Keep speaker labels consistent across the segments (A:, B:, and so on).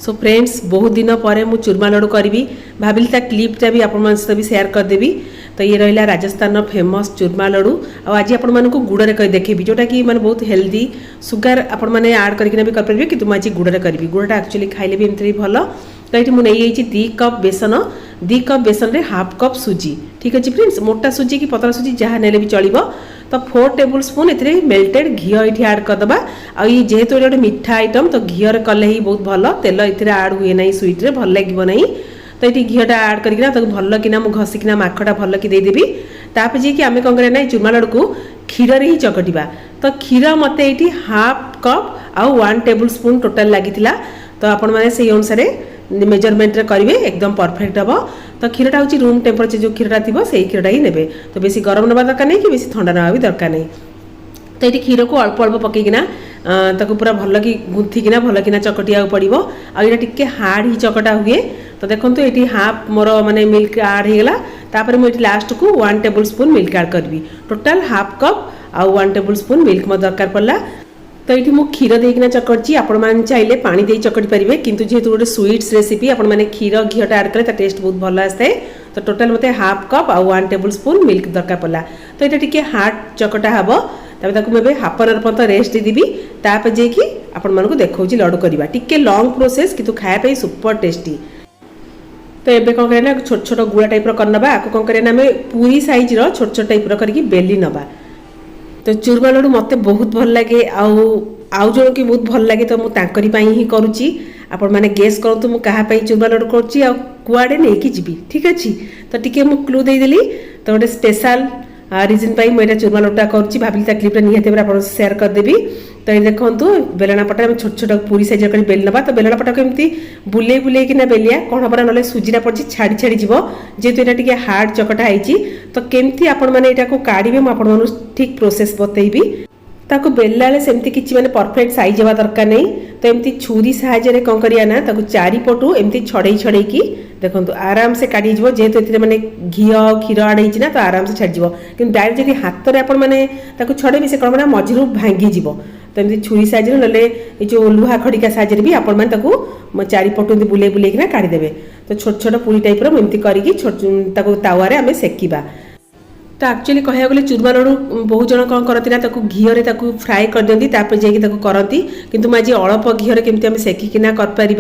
A: So friends बहुत दिन पर मु चूरमा लड्डू करी भाविली क्लिपटा भी आपण सहित भी सेयार करदेवी। तो ये रहा राजस्थान फेमस चूरमा लड्डू आज आपण मानक गुड़े कर देखेबी जोटा कि माने बहुत हेल्दी सुगर आपण मैंने आड करके भी करेंगे कि मुझे गुड़े करी गुड़ाटा एक्चुअली खाइले भी एमती भल। तो ये मुझे 2 कप बेसन 2 कप बेसन रे हाफ कप सुजी ठीक अच्छे फ्रेंड्स मोटा सुजी कि पतला सुजी जहाँ ने भी चलो। तो 4 टेबल स्पून ए मेल्टेड घी ये आड करदे आ जेहेतु गोटे मीठा आइटम तो घी कले ही बहुत भल तेल ये आड हुए ना स्वीट्रे भल लगे ना। तो ये घीटा आड करना भल कि घसिकिना माखटा भल कि देदेवी। तापर जी कि आम कौन करना चूरमा लड्डू को क्षीर ही चकटा। तो क्षीर मत ये हाफ कप आउ 1 टेबल स्पून टोटाल लगी। तो आपण मैंने से अनुसार मेजरमेंट करेंगे एकदम परफेक्ट हम। तो क्षीरटा हूँ रूम टेम्परेचर जो क्षीरटा थी से क्षीरटा ही ने। तो बेसी गरम ना दरकार नहीं कि बेसी ठंडा ना भी दरकार नहीं। तो ये क्षीर को अल्प अल्प पकईकिना पूरा भल कि गुंथिकिना भल कि चकटिया पड़ो। आटा टिके हार्ड ही चकटा हुए। तो देखो ये हाफ मोर माने मिल्क आड होगा। तापर मुझे लास्ट को 1 टेबल स्पून मिल्क आड करी टोटाल हाफ कप आउ 1 टेबल स्पून मिल्क मत दरकार पड़ा। तो ये मुझे क्षीर देकिना चकड़ी आपण मैंने चाहिए पानी दे चकड़ी पारे किंतु जेहेतु गोटे स्वीट्स रेसिपी आपण मैंने क्षीर घीटा आड कले टेस्ट बहुत भल आए। तो टोटाल मत हाफ कप आउ 1 टेबल स्पून मिल्क दरकार पड़ा। तो ये टिके हार्ड चकटा हम। तापर मुझे हाफ आवर पर्यंत रेस्ट देवी। तापर जाकि आपण मानक देखा लड्डू करवा टिके लॉन्ग प्रोसेस किंतु खायापी सुपर टेस्टी। तो ये कौन करना छोट छोट गुड़ा टाइप करना आपको कौन करना आम पूरी साइज छोट छोट टाइप करके बेली नवा। तो चूरमा लड्डू मत बहुत भल लगे आउ जन की बहुत भल लगे। तो मुझे ही करुच्ची आपण मैंने गेस करूँ मुझे क्या चूरमा लड्डू करुड़े नहीं कि जी ठीक अच्छे। तो टी मुझे क्लू देदेली। तो गोटे स्पेशल रिजन पाई मुझे चूरमा लड्डूटा करुच्ची भाविली क्लिपटा निहाती भाव सेयार करदेवी। तो ये देखो बेलना पटा छोट छोट पूरी साइज कर बेल नवा। तो बेलना पटा को एमती बुले बुले कि बेलिया कौन पड़ा ना सुजीटा पड़ी छाड़ी छाड़ी जीव जेहेतु यहाँ टे हार्ड चकटा होती। तो केमती आपण मैंने यहाँ काढ़े मुझे ठीक प्रोसेस बतईबी। ताको बेलला बेले सेमती किसी माने परफेक्ट साइज हवा दरकार नहीं। तो एमती छुरी साहाय्य कौन करिया ना ताको चारिपटू एमती छड़े छड़े की देखो आराम से काढ़ी जीव जेहेतु ये मैंने घी क्षीर आड होना। तो आराम से छाड़ीज कि डायरेक्ट जब हाथ में आपण मैंने छड़े से कौन मझिरू भांगी जीव। तो एमती छुरी साइज ना जो लुहा खड़िका साइज भी आपण मैंने चारिपटू बुले बुले काढ़ीदेवे। तो छोट छोट पूरी टाइप एमती करके तावारे आम सेकिबा। तो एक्चुअली कहया गले चूरमा लड्डू बहुत जन कौन करती ना घीरे फ्राए कर दिखती तापर जाकि करती किंतु मैं आज अल्प घीरे केमती आम सेकिना कर।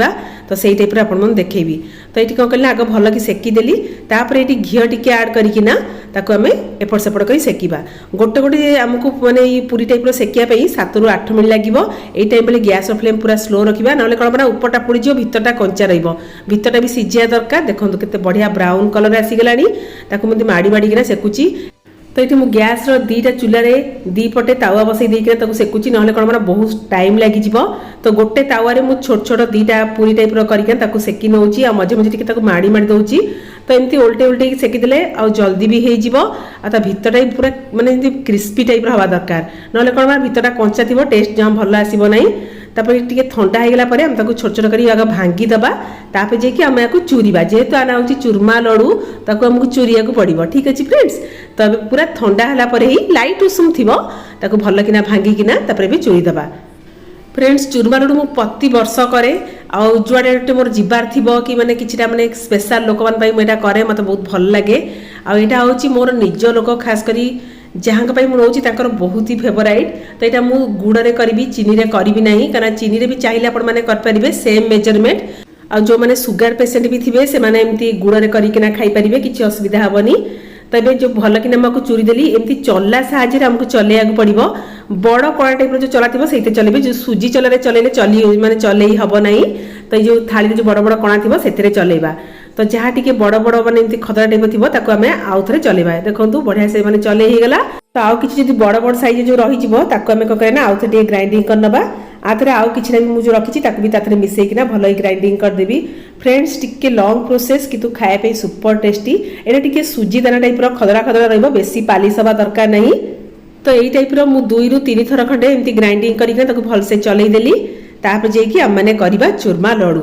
A: तो सही टाइप आपन देखेबी। तो ये कौन कल आग भल कि सेकिदेली तापर ये घी टी आड करना आम एपट सेपट कर सेकिबा। गोटे गोटे आमको माने पूरी टाइप सेकियापाई 7 ରୁ 8 मिनट लगे। ये टाइम पे गैस फ्लेम पूरा स्लो रखा ना कौन बना उपरटा पोड़ भितरटा कंचा भितरटा भी सिझा दरकार। देखो केते बढ़िया ब्राउन कलर आसीगला मुझे माड़ी माड़ीना सेकुची। तो ये मुझे गैस दीटा चूल्हे 2 पटे तावा बसई देकर सेकुची ना कौन मैं बहुत टाइम लगी। तो गोटे तावे मुझे छोट छोट 2टा पूरी टाइप कर सेकी नौची मझे मझे टी माड़ी माड़ी दूसरी। तो एमती उल्टे उल्टे सेकिदेले आ जल्दी भी हो भितरटा पूरा माने क्रिस्पी टाइप हवा दरकार ना कौन मैं भितरटा कंचा थी टेस्ट जहाँ भल आसब ना। तापर टी ठंडा होगा आम छोट छोट कर आग भांगी दबा। तापर जाकि आम या चूरीबा जेहेतु आना हूँ चूरमा लड्डू ताको आमको चूरिया पड़ो ठीक अच्छे फ्रेंड्स। तो पूरा ठंडा है ही लाइट उषुम थी भल कि भांगिकिना भी चूरी दबा। फ्रेंड्स चूरमा लड्डू मु प्रति वर्ष करे जुआड़े मोर जीवार थी कि माने किछिटा माने स्पेशल लोक मान मुझे करे मत बहुत भल लगे। आटा हूँ मोर निज लोक खास करी जहाँ मुझे बहुत ही फेवराइट। तो यहाँ मुझे गुड़े करी चीनी रे करी ना कहीं चीनी रे भी चाहिए आपण मैंने करेंगे सेम मेजरमेंट। आ जो मैंने सुगर पेसेंट भी थे से एमती गुड़े करना खाईपारे किसी असुविधा हेनी। तो ये जो भल कि चूरी देली एमती चला साहाଯ୍य आमको चलैया पड़ो बड़ कड़ा टाइप जो चला थी से चलेबे जो सुजी चलारे चलेले चली माने चलई हम ना। तो ये जो थाली जो बड़ बड़ कणा थी से चलेबा। तो जहाँ टी बड़ बड़ माने खतरा टाइप थी आम आउ थे चलेबा। देखो बढ़िया से मैंने चलई होगा। तो आउ कि बड़ बड़ साइज जो रही आम कौन करना आउ थे ग्राइंडिंग करनबा। आथे आउ कि मुझे रखी भी मिसेकिना भल ग्राइंडिंग करदेवी। फ्रेंड्स टिके लॉन्ग प्रोसेस किंतु खायापी सुपर टेस्टी। एटा टिके सुजी दाना टाइप खदरा खदरा रहिबो बेसी पालिश हवा दरकार नहीं। तो यही टाइप मु 2 ରୁ 3 थर खंडे एमती ग्राइंडिंग करके भल से चलई देली। तापर जाकि आम मैंने करवा चूरमा लड्डू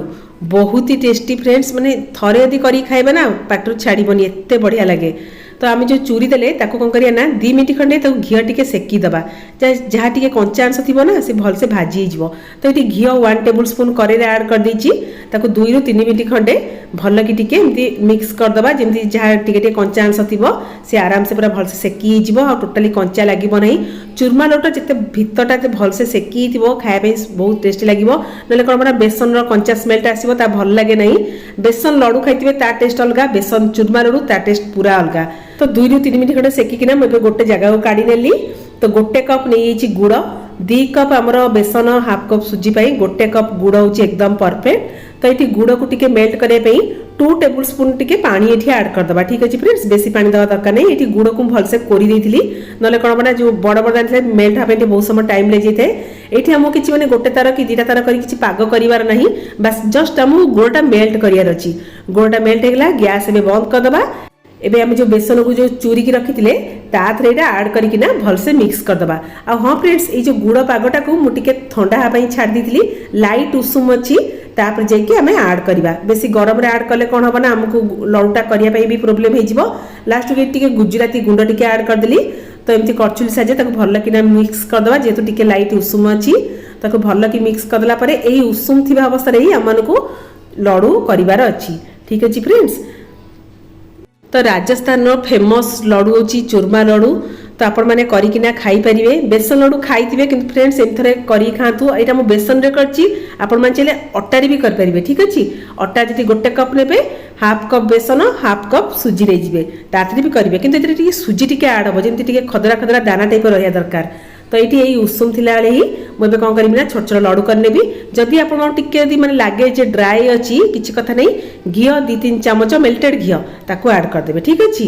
A: बहुत ही टेस्टी फ्रेंड्स माने थरे यदि करी खाइबा ना पाटू छाड़बनी एते बढ़िया लगे। तो आम जो चूरी देले ताको कौन करिया ना 2 मिनट खंडे तो घी टिके सेकी दबा जहाँ टिके कंचा अंश थी ना से भलसे भाजी हो तो ये घी 1 टेबुल स्पून कड़े आड कर देछि ताको 2 रु 3 मिनट खंडे भल कि टिके एमती मिक्स करदबा जमी जहाँ टिके कंचा अंश थी से आराम से पूरा भलसे सेकी आ टोटाली कंचा लगे ना चूरमा लड्डू जिते भितरटा भलसे सेकी खायापी बहुत टेस्टी लगे ना कौन बेसन कंचा स्मेलटा आसो ता भल लगे ना बेसन लड्डू खाई ता टेस्ट अलग बेसन चूरमा लड्डू ता टेस्ट पूरा अलग तो 2 रु 3 मिनट खंडे सेकिना मुझे गोटे जगह को काढ़ी नेली तो गोटे कप नहीं गुड़ 2 कप आमर बेसन हाफ कप सुजी पाई गोटे कप गुड़ हूँ एकदम परफेक्ट तो ये गुड़ को टिके मेल्ट करने 2 टेबुल स्पून टिके पानी ये ऐड करदबा ठीक अच्छे फ्रेंड्स बेसी पानी दवा दरकार नहीं ये गुड़ को भलसे कोरी देइथिली नले कौन बना जो बड़ बड़ दानी मेल्ट हाँ बहुत समय टाइम लग जाए ये आमको किसी मैंने गोटे तार कि 2टा तार कर पाग करार ना बस जस्ट आमको गुड़टा मेल्ट करार अच्छी गुड़टा मेल्ट होगा गैस ए बंद करदबा एबे हम जो बेसन को जो चूरी की रखी थे ताथरे आड करना भलसे मिक्स करदबा आ हाँ फ्रेंड्स ये जो गुड़ पागटा को मुझे ठंडा हाँ छाड़ दी लाइट उषुम अच्छी तापर जाकि आम आड करवा बेसी गरम आड कले कौन हम ना आमको लड्डूटा करने भी प्रोब्लेम हो लास्ट के गुजराती गुंड टी आड करदेली तो एमती करचुली साजे भल कि मिक्स करदे जेहेतु टिके लाइट उषुम अच्छी भल कि मिक्स करदेला यही उषुम थी अवस्था ही आम को लड्डू करार अच्छी ठीक अच्छे फ्रेंड्स तो राजस्थान फेमस लड्डू होची चूरमा लड्डू तो आपण मैंने करिकिना खाई परिवे बेसन लड्डू खाई कि फ्रेंड्स एम थे करी खातु यहाँ मुझे बेसन रे करछि आपण मैंने चाहिए अटारे भी करेंगे ठीक अच्छे अटा जी गोटे कप ने हाफ कप बेसन हाफ कप सुजी नहीं जी ताथे भी करेंगे कि सुजी टी आड हम जमी खदरा खदरा दाना टाइप रहा दरकार तो ये यही उषुम थी ही मुझे कौन करी ना छोट छोट लड्डू करनेबी जदि आप मैंने लगे जे ड्राए अच्छी किसी कथा नहीं घी 2-3 चामच मेल्टेड घी ताको ऐड करदे ठीक अच्छे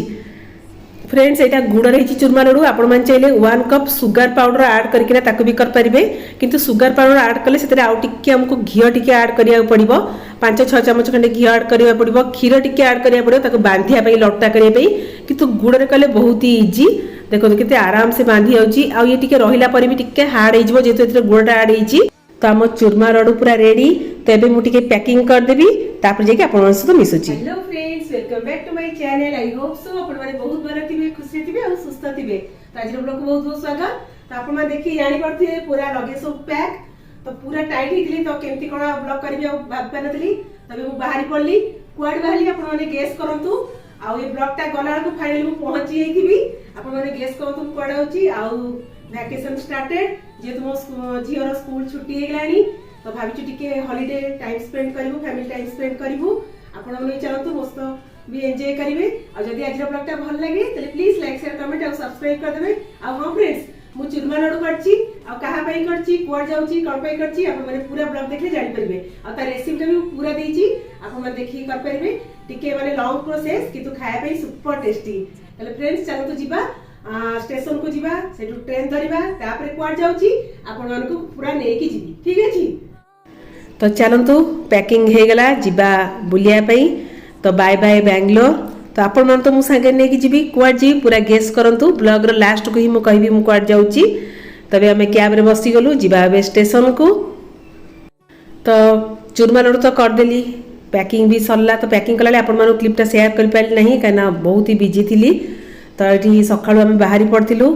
A: फ्रेंड्स यहाँ गुड़ रही चूरमा लड्डू आपण मैंने चाहिए 1 कप सुगर पाउडर ऐड करके भी करेंगे किंतु सुगर पाउडर ऐड कले से आउ टिके हमको घी टिके ऐड करिया पड़िबो 5-6 चामच खंडे घी ऐड करिया पड़िबो क्षीर टिके ऐड करिया पड़िबो ताको बांधिया पई लड्डूटा करने किंतु गुड़ रे कले बहुत ही इजी देखो केते आराम से बांधी जाउची आ ये टिके रहिला पर भी टिके हार्ड हो जिवो जेतो एते गुड़टा ऐड होईची तो आम चूरमा लड्डू पूरा रेडी तो एबे मु टिके पैकिंग कर देबी तापर जेके आपण मन सहित मिसुची hello friends welcome back to my channel I hope so आपण माने बहुत भल थिबे खुशी थिबे और सुस्त थिबे तो आज ब्लॉग को बहुत बहुत स्वागत तो आपण माने देखि जानि परथिबे पूरा लगे सब पैक तो पूरा टाइट हितली तो केमती कोन ब्लॉग करबी आ भाबा नथली तबे मु बाहरी पड़ली कुआड बाहरी आपण माने गेस करंतु आ ये ब्लॉगटा गला को फाइनली मु पहुंची जाईथिबी आपण माने गेस करंतु कुआड होची आ वैकेशन स्टार्टेड जे तुम झीर स्कूल छुट्टी हेगलानी तो भाभी टिके हॉलिडे टाइम स्पेंड करिवु फैमिली टाइम स्पेंड करिवु आपण माने चाहतु मस्त भी एंजॉय करिवे आ जदी आज ब्लॉगटा भल लागे तले प्लीज लाइक शेयर कमेंट और सब्सक्राइब कर देबे आ हां फ्रेंड्स मु चूरमा लड्डू करछि आ कहा पई करछि कोड जाउछि कोन पई करछि आपण माने पूरा ब्लॉग देखले जानि परिबे आ ता रेसिपीटा भी पूरा देछि आपण माने देखि कर परिबे टिके माने लॉन्ग प्रोसेस किंतु खाया पई सुपर टेस्टी तले फ्रेंड्स चलो तो जिबा स्टेशन को जिबा सेटू ट्रेन धरिबा तापर कोड जाउछि आपण मान को पूरा नेकी जिबी ठीक अछि तो चलंतु पैकिंग हे गला जिबा बुलिया पई तो बाय बाय बेंगलोर तो आपण मन तो मु संगे नेकी जिबी कोड जी पूरा गेस करंतु ब्लॉग रो लास्ट को ही मु कहबी मु कोड जाउछि तबे हमें कैब रे बसी गलु जिबा बे स्टेशन को तो चूरमा लड्डू तो कर देली पैकिंग भी सरला तो पैकिंग कला आपण मानु क्लिपटा शेयर कर पाइल नहीं काना बहुत ही बिजी थिली तो ये सकाळु आम बाहरी पड़थिलु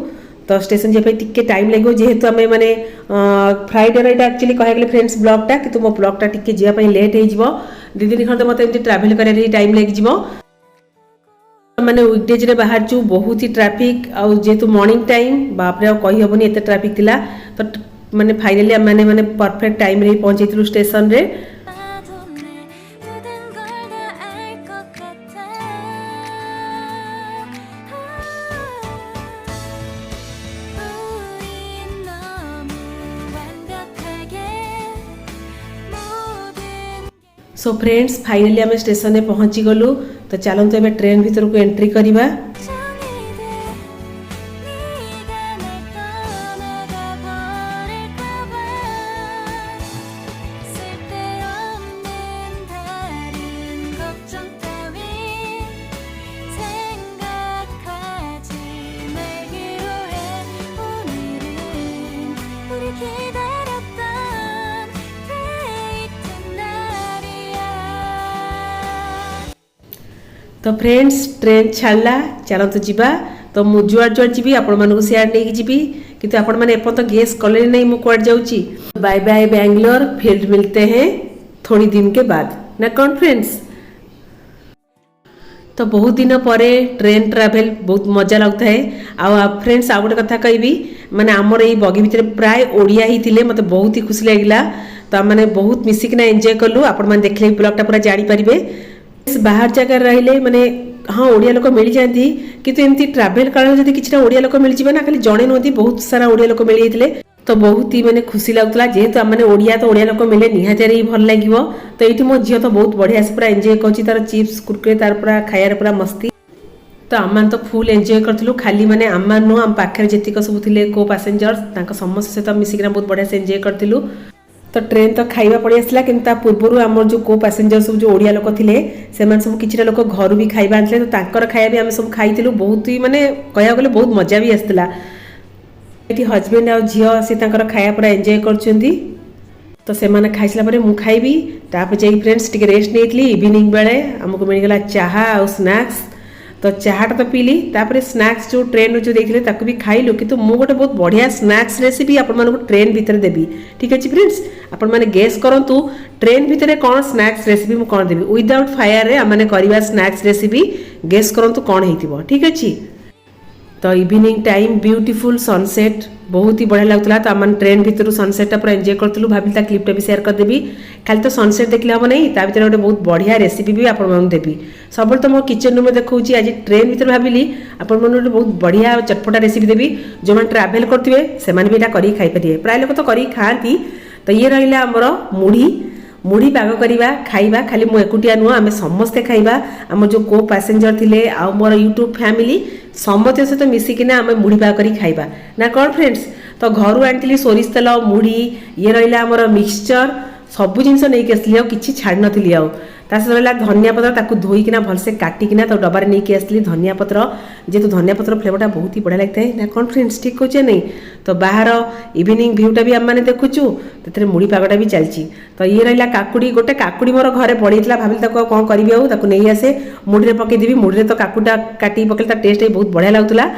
A: तो स्टेशन जे टिके टाइम लगे जेहेतु आम मैंने फ्राइडे रहा एक्चुअली कह गले फ्रेंड्स ब्लॉगटा कि तुम ब्लॉगटा टिके जावाई लेट हो 2 दिन खंड मत एमती ट्रावेल कर टाइम लगे मैंने वीकडेज रे बाहर चु बहुत ही ट्रैफिक आ जेहेतु मॉर्निंग टाइम बापरे कही हेनी एत ट्रैफिक थिला तो मैंने फाइनली मैंने परफेक्ट टाइम रे पहुंची स्टेशन रे सो फ्रेंड्स फाइनली आम स्टेशन में पहुंची गलु तो चलते एबे ट्रेन भीतर को एंट्री करवा तो फ्रेंड्स ट्रेन छाड़ा चलतु जीवा तो मु जुआड़ जुआड़ जी आपण मानक सियाड़ नहीं जी किंतु आपण मैंने एपर्त गेस कले नहीं मुझे कुआड़ जाऊँगी। बाय बाय बैंगलोर, फील्ड मिलते हैं थोड़ी दिन के बाद ना कौन फ्रेंड्स। तो बहुत दिन पर ट्रेन ट्रावेल बहुत मजा लगता है। आ फ्रेंड्स आ गोटे कथा कहि माने आमर ये बगी भितर प्राय ओडिया ही थिले मते बहुत ही खुशी लगिला। तो मैंने बहुत मिसिकना एंजॉय कलु। आपण मैंने देखले ब्लॉगटा पूरा जानी पारिबे। बाहर जगह रहिले माने हाँ ओडिया लोक मिल जाती किंतु एमती ट्रावेल कारण जब किसी ओडिया लोक मिल जाए ना खाली जड़े नुहति बहुत सारा ओडिया लोक मिल जाते तो बहुत ही मैंने खुशी लगुला। जेहेतु आम ओडिया तो ओडिया लोक मिले निहाती भल लगे। तो ये मो झील तो बहुत बढ़िया से पूरा एंजॉय कर तार चिप्स कुरकुरे तार पूरा खायार पूरा मस्ती। तो आम तो फुल एंजॉय करूँ खाली मैंने आम नुह आम पाखे जीक सब थे को पैसेंजर समस्त सहित मिसिक बहुत बढ़िया से एंजॉय करूँ। तो ट्रेन तो खाइबा पड़ी आसला कि पूर्व आम जो को पैसेंजर सब जो ओडिया लोक थे से सब किसी लोक घर भी खाइबा आनते तो तांकर खाया भी आम सब खाई बहुत ही माने कह गले बहुत मजा भी आसला। ये हजबैंड आ झील सी खाया पूरा एंजॉय कर तो से मैंने खाई सारा मुझे खाइबी तापर जाइए फ्रेंड्स टी रेस्ट नहीं इवनिंग बेले आमको मिलगला चाहा और स्नैक्स। तो चाहाटा तो पीली तापर स्नैक्स जो ट्रेन जो देखते ताकू भी खाइलु किंतु मु गोटे बहुत बढ़िया स्नैक्स रेसिपी आपण मानक ट्रेन भितर देबी। ठीक अच्छे फ्रेंड्स आपण माने गेस करंतु ट्रेन भितर कौन स्नैक्स रेसिपी मु कौन देबी विदाउट फायर रे आम करवा स्नैक्स रेसिपी गेस करंतु कौन हेतिबो। ठीक अच्छे तो इवनिंग टाइम ब्यूटीफुल सनसेट बहुत ही बढ़िया लगुला। तो आम ट्रेन भितर सनसेटा पूरा एंजॉय करूँ भाविली क्लिपटा भी शेयर करदेवी। खाली तो सनसेट देखले हम नहीं ता भीतर गोटे बहुत बढ़िया रेसिपी भी आपन देवी। सब तो मो किचन रूम देखा आज ट्रेन भितर भाविली आपण गोटे बहुत बढ़िया चटपटा रेसिपी देवी। जो मैंने ट्रावेल करते से कर खाईपारे प्राय लोग तो कर खाती। तो ये रहा आमर मुढ़ी मुढ़ी पाग करवा खाइबा खाली मु एकुटिया नुह आम समस्ते खाइबा आम जो को पैसेंजर थिले आ मोर यूट्यूब फैमिली समस्त सहित मिसिकिना आम मुढ़ी पाग करी खाइबा ना कौन फ्रेंड्स। तो घर आनी सोरिष तेल मुढ़ी ये रहा आमर मिक्सचर सबू जिनस नहीं आसली कि छाड़ नी सहित रहा धनिया पत्र ताकू धोईकिना भलसे काटिकिना तो डबारे नहीं आसली धनिया पत्र जेहेतु धनिया पत्र फ्लेवरटा बहुत ही बढ़िया लगता है ना कौन फ्रेंड्स। ठीक कहे नहीं तो बाहर इवनिंग भ्यूटा भी आम मैंने देखुचु तो मुढ़ी पागटा भी चलती। तो ये रहा काकुड़ी गोटे काकुड़ी मोर घरे पड़ता भाविली कौन करी नहीं आसे मुढ़ी पकईदेवी मुढ़ी तो काकुटा काटी पकड़े टेस्ट बहुत बढ़िया लगुला।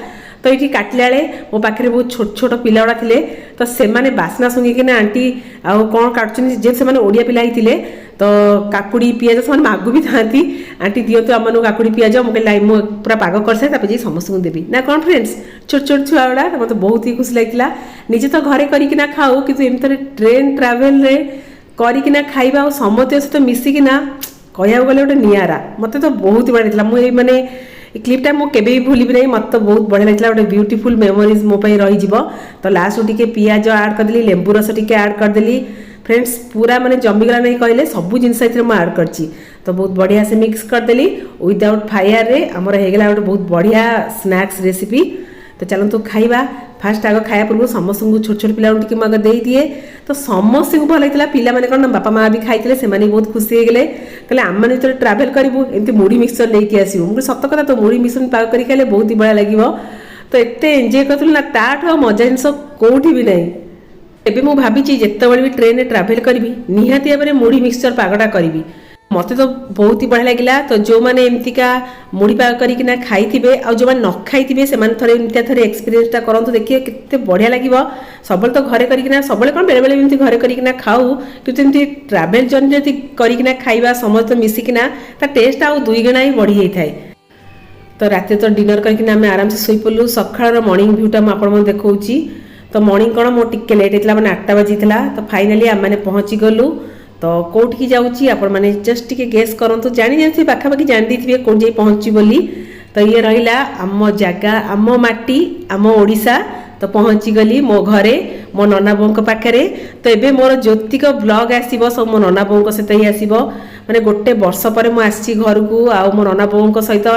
A: तो ये काटिला बेले मो पाखे बहुत छोट छोट पिला गुड़ा थे तो से बास्ना शुंगिकिना आंटी आउ कौन काटुन जे से ओडिया पिला ही तो काकुड़ी पियाज से मागु भी था आंटी दिंतु आम काकुड़ी पियाज मुझे मु पूरा पाग कर सारे समस्त देवी ना कौन फ्रेंड्स। छोट छोट छुआ गुड़ा मतलब बहुत ही खुशी लगता निजे तो घरे करना खाऊ कि एमती ट्रेन ट्रावेल करना खाइबा और समस्त सहित मिसिकिना कह गले गोटे निआरा मत तो बहुत बढ़िया था। मुझे मैंने क्लिपटा मुझे भी भूल नहीं मत तो बहुत बढ़िया लगता गोटे ब्यूटीफुल मेमोरीज मो रही। तो लास्ट टी पियाज आड करदेली लेंबू रस टी आड करदेली फ्रेंड्स पूरा माने जमीगला नहीं कहले सबू जिनस आड कर तो बहुत बढ़िया से मिक्स करदेली विदाउट फायर रे आमर होगला गोटे बहुत बढ़िया स्नैक्स रेसिपी। तो चलतु खाइबा फास्ट आग खाया पूर्व समस्त छोट छोट पिला टी आग दे दिए तो समस्त को भल होता पिला माने कौन बापा माँ भी खाई से बहुत खुशी हो गले कहले आम मैंने जो ट्रावेल करूँ एमती मुढ़ी मिक्सचर लेकिन आसू मुझे सत कथा तो मुढ़ी मिक्सचर पाग कर खाइले बहुत ही बढ़िया लगे। तो एत एंजॉय करूँ ना ताठू मजा जिनस कौटी भी नहीं। एबे मु भाभी जिते भी ट्रेन ट्रावेल करी निहाती भाव में मुढ़ी मिक्सचर पागटा करी मत तो बहुत ही बढ़िया लगिला। तो जो मैंने एमतीका मुढ़ी पाग करना खाई आ जो मैंने न खाई से एमती थे एक्सपीरियंसटा करते देखिए कितने बढ़िया लगे। सब तो घरे करना सब कौन बेले बेले एमती घरे करना खाऊ कि ट्रावेल जर्नी जब करना खाइबा समस्त मिसिकिना टेस्ट आउ दुई गुणा ही बढ़ी जाए। तो रात तो डिनर करके आम आराम से शोई पड़ू। सकाळ मॉर्निंग भ्यूटा मुझे देखी तो मॉर्निंग कौन मोर टिके लेट होता मैंने 8टा बाजी तो फाइनाली आम मैंने पहुँची गलु। तो कौटी जाऊँगी आपण मैंने जस्ट टिके गेस करंतु जानी जानी पाखापाखि जानी थे कौन जाई पहुँची बोली। तो ये रहा आम जगह आम माटी आम ओडिशा। तो पहुँची गली मो घरे मो नना बों पाखे। तो ये मोर ज्योतिक ब्लॉग आसो सब मो नना बों सहित ही आसो मैंने गोटे वर्ष पर मुझे घर को आउ मो नना बों सहित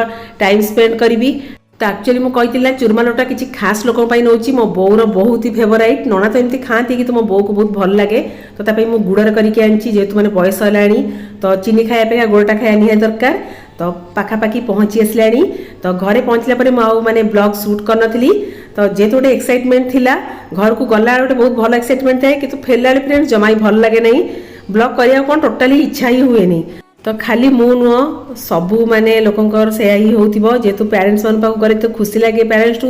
A: टाइम स्पेंड करी। तो एक्चुअली मुझे चूरमा लोटा किसी खास लोक नौची मो बोर बहुत ही फेवराइट नना तो एमती खाती कि मो बो को बहुत भल लगे। तो तापाई मु गुड़र करके आनी जेहेतु मैंने बयस है तो चीनी खाया अपेक्षा गुड़टा खाया निहाती दरकार। तो पाखापाखि पहुँची आसलानी। तो घरे पहुँचला मैंने ब्लॉग शूट करनी तो जेहेतु गोटे एक्साइटमेंट थिला घर को गला गोटे बहुत भल एक्साइटमेंट थाए कि फेरला फ्रेंड्स जमा भल लगे नहीं ब्लॉग करिया कौन टोटाली इच्छा ही हुए नहीं। तो खाली मु नुह सबू माने लोकंकर से ही होतिबो जेतु पेरेंट्स मन पाक करे तो खुशी लागे पेरेंट्स टू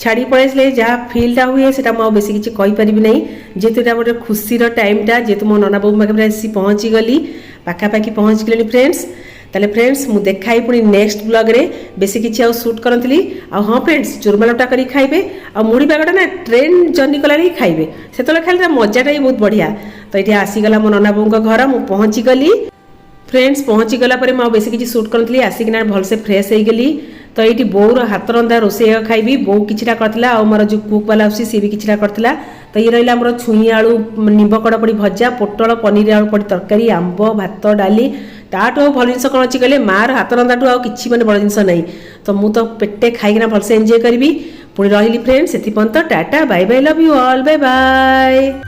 A: छाड़ी पळेसले जहाँ फिलटा हुए सेटा मो बेसी किछि कहि परिबि नै जेतु एटा गोटे खुशीर टाइमटा जेतु मो नना बाबू पाखे आसी पहुँची गली पाखापाखि पहुँच गली फ्रेंड्स। ताले फ्रेंड्स मु देखाई पुणी नेक्स्ट ब्लॉग रे बेसी किछि आउ शूट करंतली आ हां फ्रेंड्स चुरमालटा करी खाइबे आ मुड़ी बागटा ना ट्रेन जर्नी कला रे खाइबे सेतले खाली मजाटा ही बहुत बढ़िया। तो ये आसी गला मो नना बाबू घर मु पहुँची गली फ्रेंड्स पहुँची गला पर मैं बेसी किछि शूट करंतली आसिकिना भलसे फ्रेश हो गली। तो ये बोर हाथ रंधा रोषे खाइबी बो किछिटा करथिला आ मोर जो कुक वाला आसी सी भी किछिटा करथिला। तो ये रहिला हमर छुई आलू निंब कड़ा पड़ी भजा पोटल पनीर आलू पड़ी तरकारी आंब भात डाली ताठू भल जिन कौन अच्छी कहले मार हाथ रंधाठू आ कि बड़ जिन नहीं। तो मु तो पेटे खाइकिना भलसे एंजॉय करी पुणी रही फ्रेंड्स से टाटा bye bye love you all bye bye.